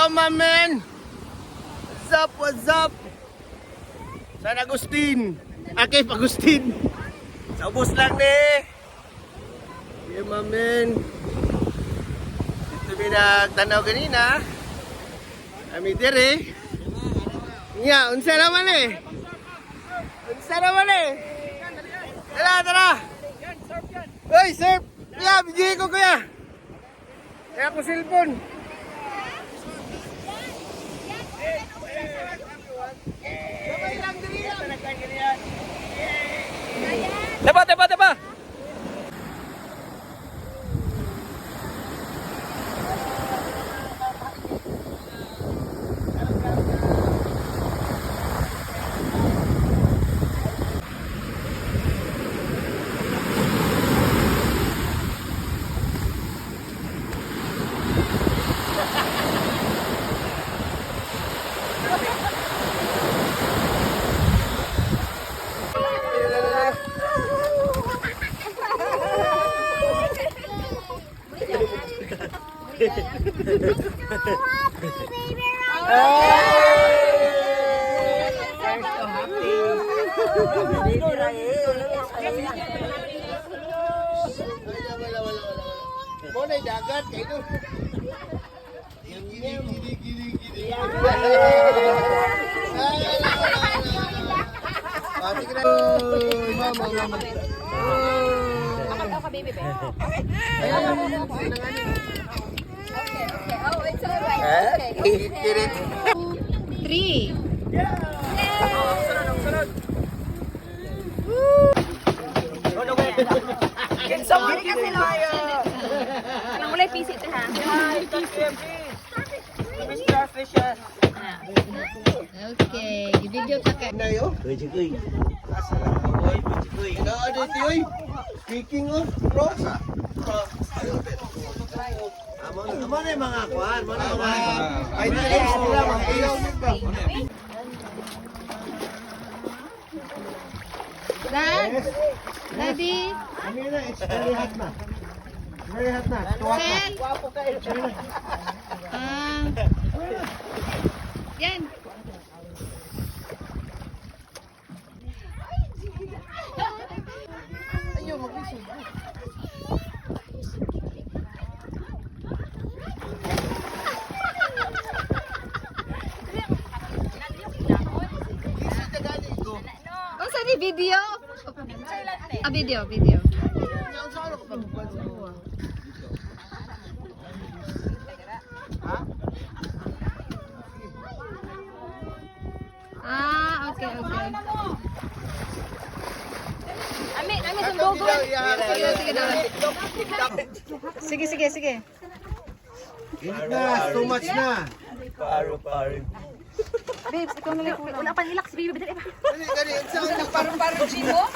Hello, my man. What's up? What's up? San Agustin. Cape Agustin. Sa ubos lang ni. Yeah, my man. Dito may nagtanaw kanina. Kami dire. Nga, unsa naman eh. Unsa naman eh. Tara, tara. Hoy, surf. Kuya, bigyan ko kuya. Kaya ko cellphone. Taba, taba, taba. Mo na dagat kay do. Baby, baby. Okay, okay. Oh, it's alright. Okay. 3. Dili kasi loyo. Anong ulay pisit ha? Okay, video ta ka. Nayo. Kuy. Na ada tiyoy. Speaking of cross. Amo na mga kuan, mo na mga finalists nila mga ilaw nito. Dad? Daddy? Ano na, it's very hot na. Very hot na. Tuwa ka. Sel? Yan. Ayaw, mag-isip. Unsa ni video? Video, video. Okay, okay. Ami sumbogo. Sige, sige, sige. Na, too much na. Paro. Babes, ikaw na lang. Wala pa nilak si baby. Gani, gani, Parang Gino.